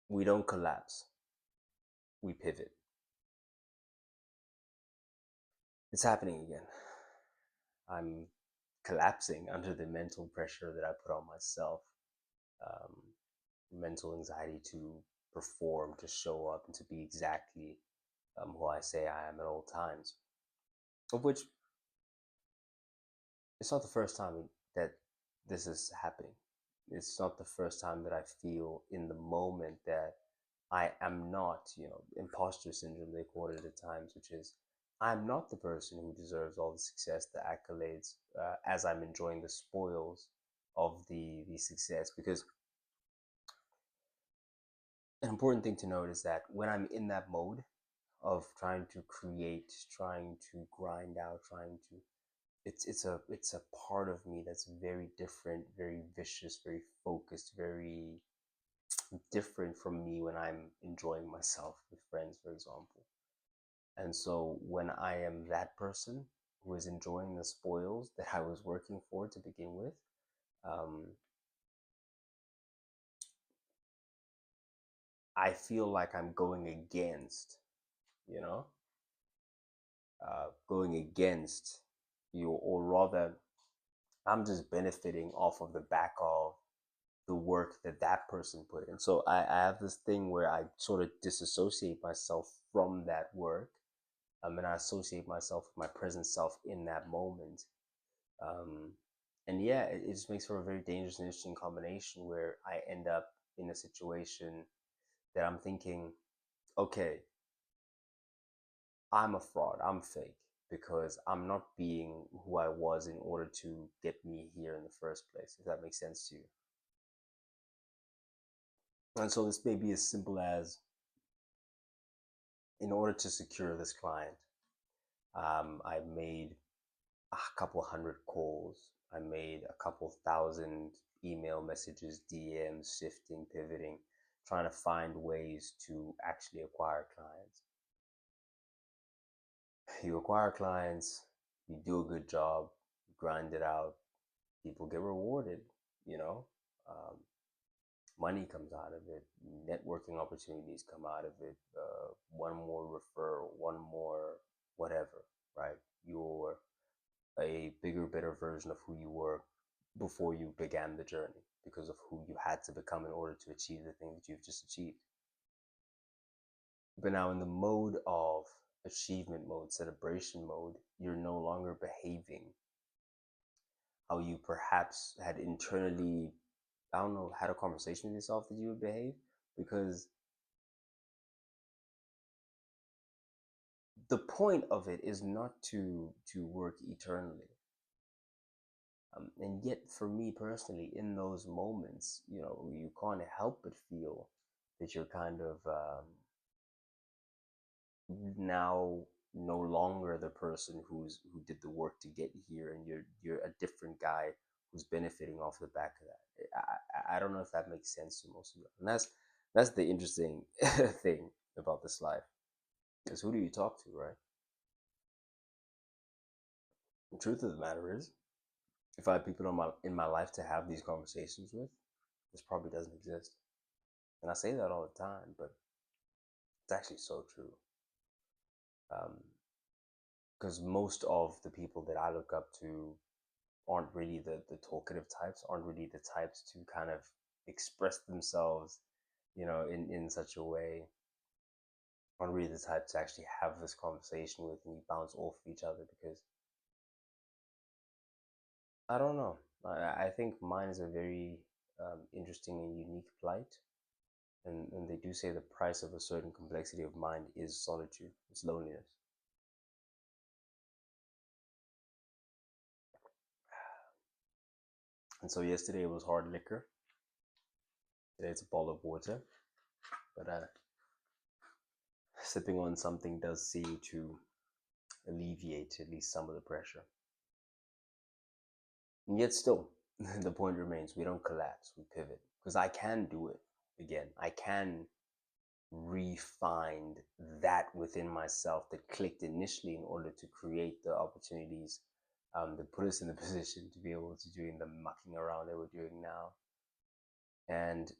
We don't collapse, we pivot. It's happening again. I'm collapsing under the mental pressure that I put on myself. Um, Mental anxiety to perform, to show up, and to be exactly who I say I am at all times. Of which it's not the first time that this is happening. It's not the first time that I feel in the moment that I am not, imposter syndrome, they call it at times, which is I'm not the person who deserves all the success, the accolades, as I'm enjoying the spoils of the success. Because an important thing to note is that when I'm in that mode of trying to create, trying to grind out, trying to it's a part of me that's very different, very vicious, very focused, very different from me when I'm enjoying myself with friends, for example. And so when I am that person who is enjoying the spoils that I was working for to begin with, um, I feel like I'm going against, you know, going against you, or rather, I'm just benefiting off of the back of the work that that person put in. So I have this thing where I sort of disassociate myself from that work, and I associate myself with my present self in that moment. Um, and yeah, it just makes for a very dangerous and interesting combination where I end up in a situation that I'm thinking, okay, I'm a fraud, I'm fake because I'm not being who I was in order to get me here in the first place, if that makes sense to you. And so this may be as simple as in order to secure this client, I made a couple hundred calls. I made a couple thousand email messages, DMs, shifting, pivoting, trying to find ways to actually acquire clients. You acquire clients, you do a good job, you grind it out, people get rewarded, you know. Um, Money comes out of it, networking opportunities come out of it, one more referral, one more whatever, right? You're a bigger, better version of who you were before you began the journey because of who you had to become in order to achieve the thing that you've just achieved. But now, in the mode of achievement mode, celebration mode, you're no longer behaving how you perhaps had internally, I don't know, had a conversation with yourself that you would behave. Because the point of it is not to work eternally. And yet, for me personally, in those moments, you can't help but feel that you're kind of now no longer the person who did the work to get here, and you're a different guy who's benefiting off the back of that. I don't know if that makes sense to most of you, and that's the interesting thing about this life, because who do you talk to, right? The truth of the matter is, if I had people in my life to have these conversations with, this probably doesn't exist. And I say that all the time, but it's actually so true. Because most of the people that I look up to aren't really the talkative types, aren't really the types to kind of express themselves, in such a way, aren't really the type to actually have this conversation with and you bounce off of each other because I don't know. I think mine is a very interesting and unique plight. And they do say the price of a certain complexity of mind is solitude, it's loneliness. And so yesterday it was hard liquor. Today it's a bottle of water. But sipping on something does seem to alleviate at least some of the pressure. And yet still, the point remains, we don't collapse, we pivot. Because I can do it again. I can re-find that within myself that clicked initially in order to create the opportunities that put us in the position to be able to doing the mucking around that we're doing now. And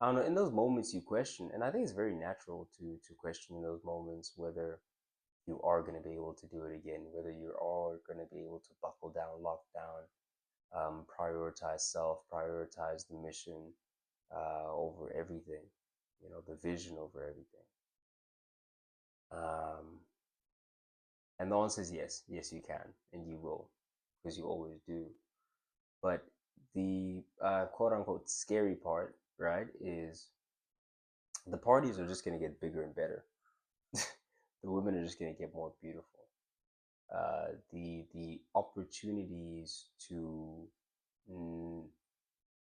I don't know, in those moments you question, and I think it's very natural to question in those moments whether you are going to be able to do it again, whether you are going to be able to buckle down, lock down, prioritize self, prioritize the mission over everything, the vision over everything. Um, and the answer is yes, yes, you can, and you will, because you always do. But the quote unquote scary part, right, is the parties are just going to get bigger and better. The women are just going to get more beautiful. The opportunities to mm,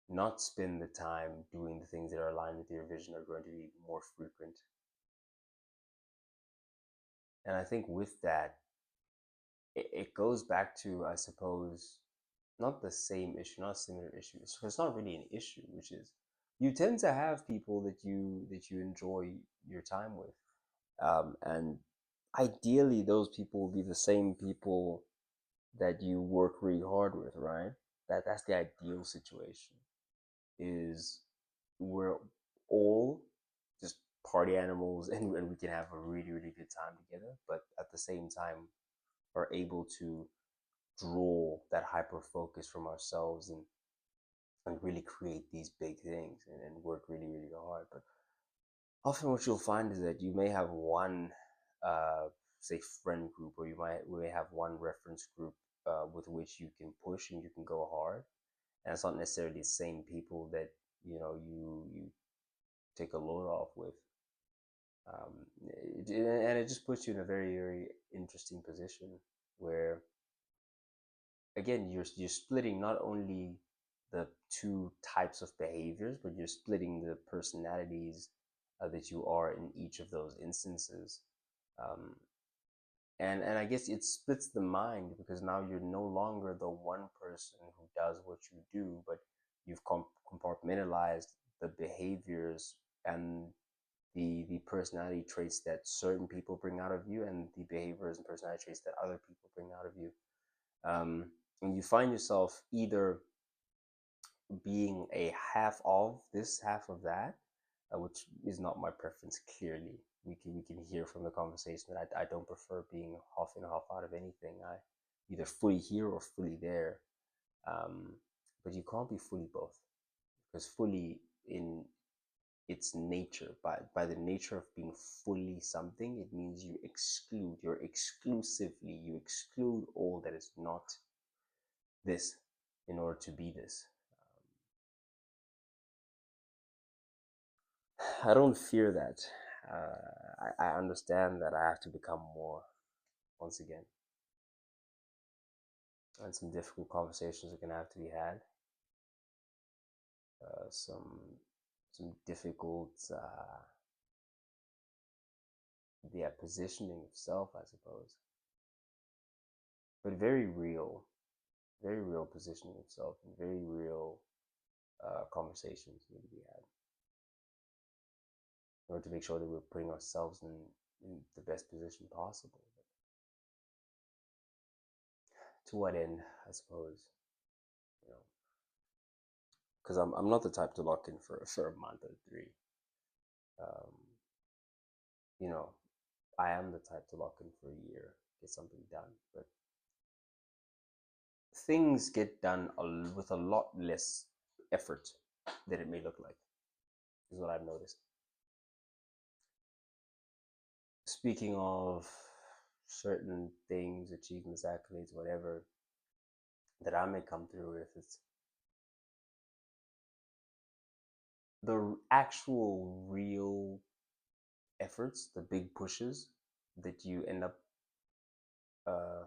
not spend the time doing the things that are aligned with your vision are going to be more frequent. And I think with that, it goes back to, I suppose, not the same issue, not similar issues. So it's not really an issue, which is you tend to have people that you enjoy your time with, and ideally those people will be the same people that you work really hard with, right? That's the ideal situation. Is we're all just party animals, and we can have a really really good time together, but at the same time are able to draw that hyper focus from ourselves and really create these big things and work really really hard. But often what you'll find is that you may have one uh, say friend group, or you may have one reference group with which you can push and you can go hard, and it's not necessarily the same people that you take a load off with. And it just puts you in a very very interesting position where, again, you're splitting not only the two types of behaviors, but you're splitting the personalities that you are in each of those instances. um, and I guess it splits the mind, because now you're no longer the one person who does what you do, but you've compartmentalized the behaviors and the personality traits that certain people bring out of you, and the behaviors and personality traits that other people bring out of you. And you find yourself either being a half of this, half of that, which is not my preference. Clearly, we can hear from the conversation that I don't prefer being half in, half out of anything. I either fully here or fully there. Um, but you can't be fully both, because fully in its nature, by the nature of being fully something, it means you exclude all that is not this in order to be this. I don't fear that. I understand that I have to become more once again, and some difficult conversations are gonna have to be had. Some difficult, yeah, positioning of self, I suppose, but very real positioning of self, and very real conversations need to be had in order to make sure that we're putting ourselves in the best position possible. To what end, I suppose, you know, because I'm not the type to lock in for a month or three. Um, you know, I am the type to lock in for a year, get something done. But things get done with a lot less effort than it may look like, is what I've noticed. Speaking of certain things, achievements, accolades, whatever, that I may come through with, it's the actual real efforts, the big pushes that you end up uh,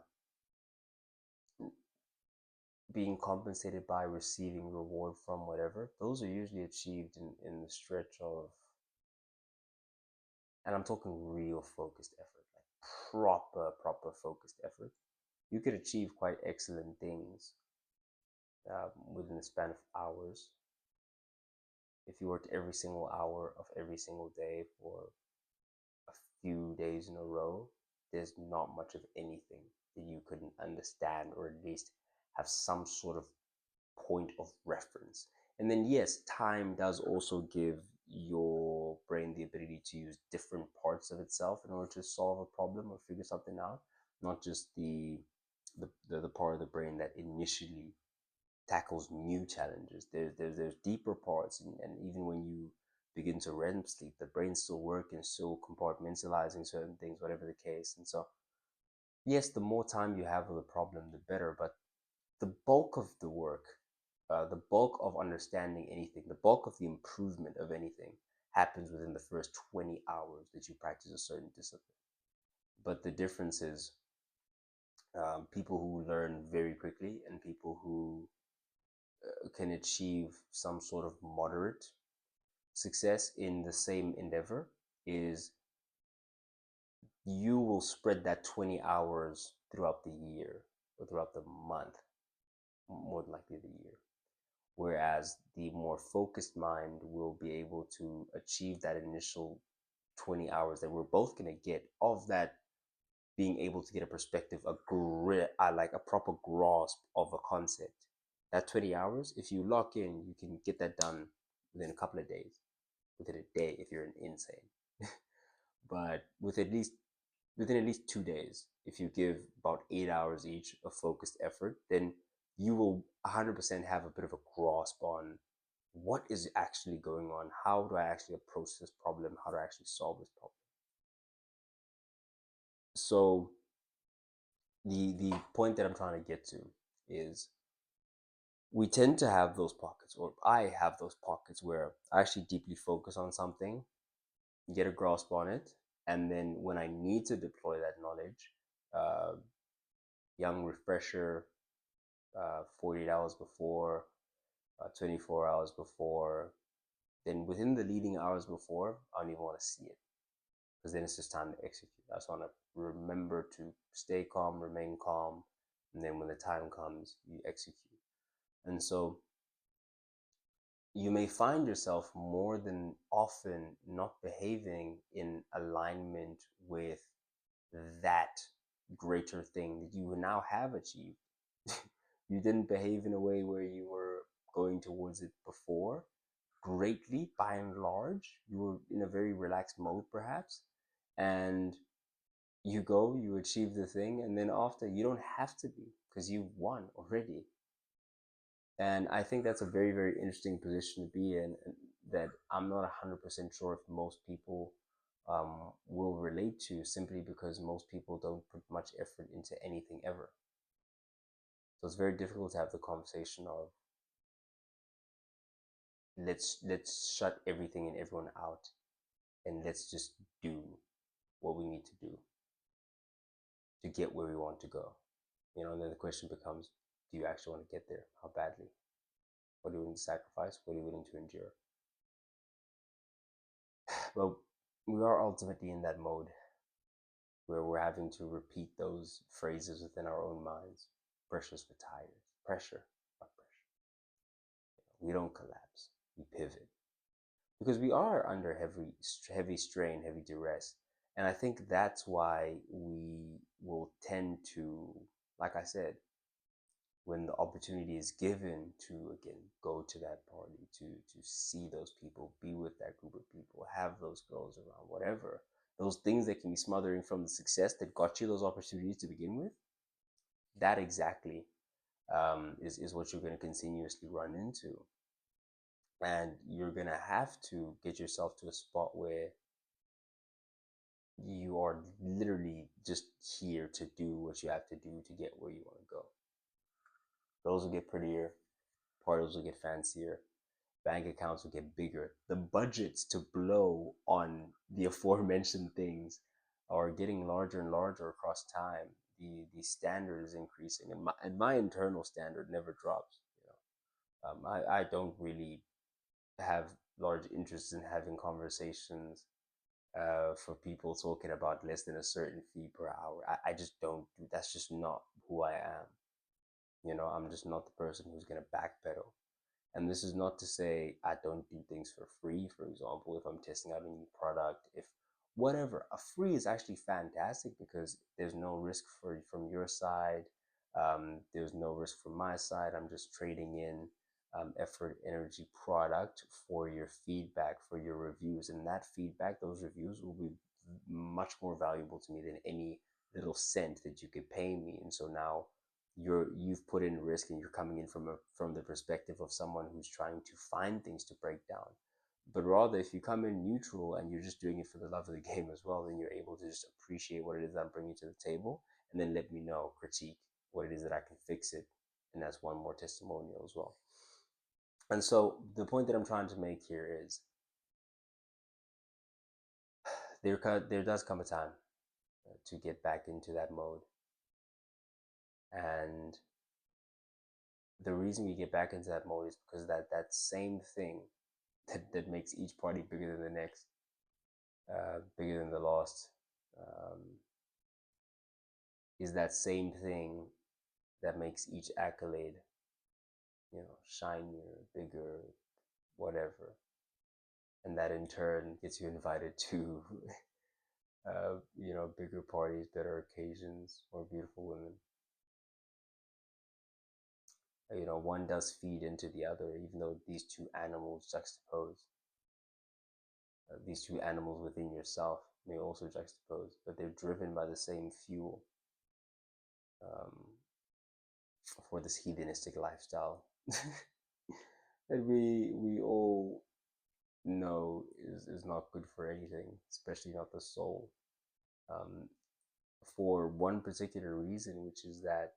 being compensated by, receiving reward from, whatever. Those are usually achieved in the stretch of, and I'm talking real focused effort, like proper focused effort. You could achieve quite excellent things within the span of hours if you worked every single hour of every single day for a few days in a row. There's not much of anything that you couldn't understand, or at least have some sort of point of reference. And then, yes, time does also give your brain the ability to use different parts of itself in order to solve a problem or figure something out, not just the part of the brain that initially tackles new challenges. There's deeper parts, and even when you begin to REM sleep, the brain's still working, still compartmentalizing certain things, whatever the case. And so, yes, the more time you have with a problem, the better. But the bulk of the work, the bulk of understanding anything, the bulk of the improvement of anything happens within the first 20 hours that you practice a certain discipline. But the difference is people who learn very quickly and people who can achieve some sort of moderate success in the same endeavor is you will spread that 20 hours throughout the year or throughout the month, more than likely the year. Whereas the more focused mind will be able to achieve that initial 20 hours that we're both going to get of that, being able to get a perspective, a grip, like a proper grasp of a concept. That 20 hours, if you lock in, you can get that done within a couple of days, within a day if you're insane. But within at least 2 days, if you give about 8 hours each of focused effort, then you will 100% have a bit of a grasp on what is actually going on, how do I actually approach this problem, how do I actually solve this problem. So the point that I'm trying to get to is we tend to have those pockets, or I have those pockets where I actually deeply focus on something, get a grasp on it, and then when I need to deploy that knowledge, uh, young refresher, 48 hours before, 24 hours before, then within the leading hours before, I don't even want to see it because then it's just time to execute. I just want to remember to stay calm, remain calm, and then when the time comes, you execute. And so you may find yourself more than often not behaving in alignment with that greater thing that you now have achieved. You didn't behave in a way where you were going towards it before greatly, by and large. You were in a very relaxed mode, perhaps, and you go, you achieve the thing, and then after, you don't have to be because you've won already. And I think that's a very, very interesting position to be in, and that I'm not 100% sure if most people will relate to, simply because most people don't put much effort into anything ever. So it's very difficult to have the conversation of let's shut everything and everyone out and let's just do what we need to do to get where we want to go. And then the question becomes, do you actually want to get there? How badly? What are you willing to sacrifice? What are you willing to endure? Well, we are ultimately in that mode where we're having to repeat those phrases within our own minds. Pressure's for tires. Pressure, not pressure. We don't collapse. We pivot because we are under heavy strain, heavy duress. And I think that's why we will tend to, like I said, when the opportunity is given to again go to that party, to see those people, be with that group of people, have those girls around, whatever, those things that can be smothering from the success that got you those opportunities to begin with, that exactly is what you're going to continuously run into. And you're going to have to get yourself to a spot where you are literally just here to do what you have to do to get where you want to go. Those will get prettier, parties will get fancier, bank accounts will get bigger. The budgets to blow on the aforementioned things are getting larger and larger across time. The standard is increasing, and my internal standard never drops. I don't really have large interest in having conversations for people talking about less than a certain fee per hour. I just don't do. That's just not who I am. I'm just not the person who's gonna backpedal. And this is not to say I don't do things for free. For example, if I'm testing out a new product, if whatever, a free is actually fantastic because there's no risk from your side. There's no risk from my side. I'm just trading in effort, energy product for your feedback, for your reviews. And that feedback, those reviews will be much more valuable to me than any little cent that you could pay me. And so now you've put in risk, and you're coming in from the perspective of someone who's trying to find things to break down. But rather, if you come in neutral and you're just doing it for the love of the game as well, then you're able to just appreciate what it is that I'm bringing to the table, and then let me know, critique what it is that I can fix it. And that's one more testimonial as well. And so the point that I'm trying to make here is there does come a time to get back into that mode. And the reason we get back into that mode is because that same thing that makes each party bigger than the next, bigger than the last, um, is that same thing that makes each accolade, shinier, bigger, whatever. And that in turn gets you invited to bigger parties, better occasions, more beautiful women. One does feed into the other, even though these two animals juxtapose. These two animals within yourself may also juxtapose, but they're driven by the same fuel, um, for this hedonistic lifestyle that we all know is not good for anything, especially not the soul. Um, for one particular reason, which is that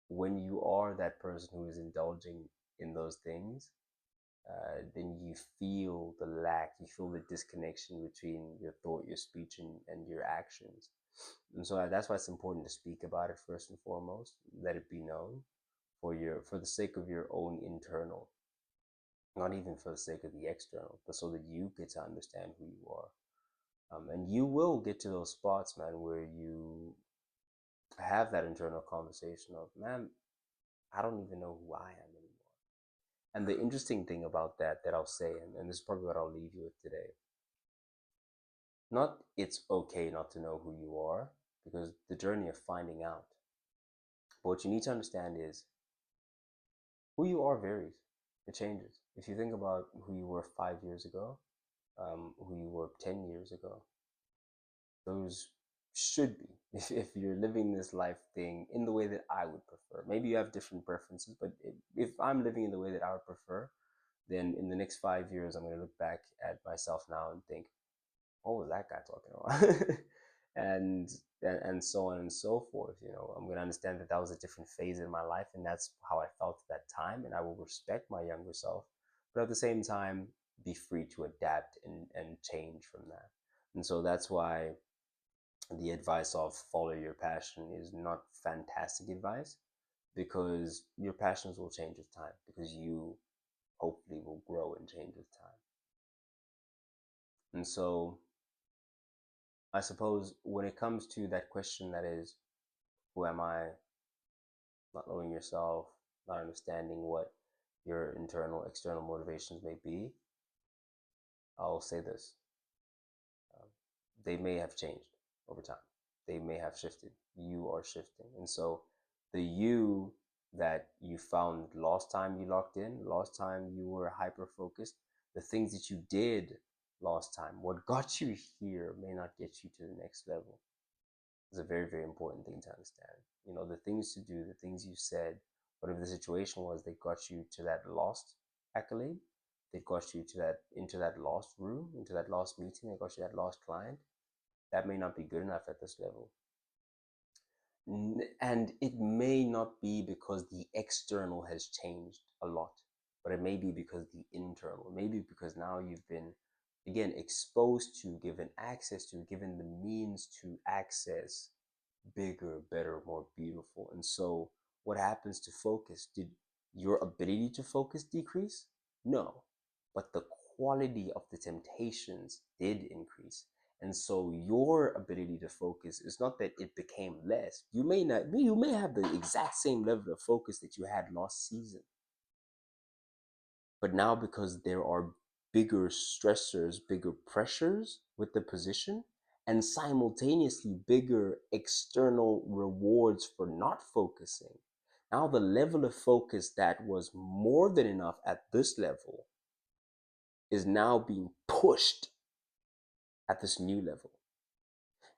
when you are that person who is indulging in those things, then you feel the lack, you feel the disconnection between your thought, your speech, and your actions. And so that's why it's important to speak about it first and foremost. Let it be known for the sake of your own internal, not even for the sake of the external, but so that you get to understand who you are. And you will get to those spots, man, where you have that internal conversation of, man, I don't even know who I am anymore. And the interesting thing about that I'll say, and this is probably what I'll leave you with today, not it's okay not to know who you are, because the journey of finding out. But what you need to understand is who you are varies. It changes. If you think about who you were 5 years ago, who you were 10 years ago, those should be, if you're living this life thing in the way that I would prefer. Maybe you have different preferences, but if I'm living in the way that I would prefer, then in the next 5 years, I'm going to look back at myself now and think, what was that guy talking about? and and so on and so forth. I'm going to understand that was a different phase in my life, and that's how I felt at that time, and I will respect my younger self, but at the same time be free to adapt and change from that. And so that's why the advice of follow your passion is not fantastic advice, because your passions will change with time, because you hopefully will grow and change with time. And so I suppose when it comes to that question, that is, who am I? Not knowing yourself, not understanding what your internal, external motivations may be, I'll say this. Um, they may have changed over time. They may have shifted. You are shifting. And so the you that you found last time you locked in, last time you were hyper focused, the things that you did last time, what got you here may not get you to the next level. It's a very, very important thing to understand. The things to do, the things you said, whatever the situation was, they got you to that lost accolade. They got you to that into that lost room, into that lost meeting. They got you that lost client. That may not be good enough at this level. And it may not be because the external has changed a lot, but it may be because the internal, maybe because now you've been, again, exposed to, given access to, given the means to access bigger, better, more beautiful. And so what happens to focus? Did your ability to focus decrease? No, but the quality of the temptations did increase. And so your ability to focus is not that it became less. You may have the exact same level of focus that you had last season. But now, because there are bigger stressors, bigger pressures with the position, and simultaneously bigger external rewards for not focusing, Now the level of focus that was more than enough at this level is now being pushed at this new level.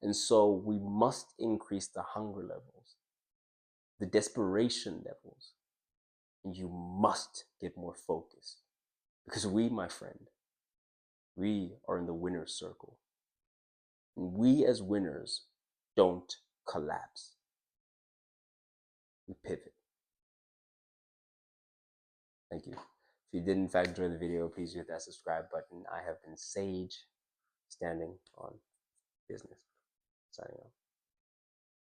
And so we must increase the hunger levels, the desperation levels, and you must get more focused. Because we, my friend, we are in the winner's circle. And we as winners don't collapse. We pivot. Thank you. If you did in fact enjoy the video, please hit that subscribe button. I have been Sage, standing on business. Signing off.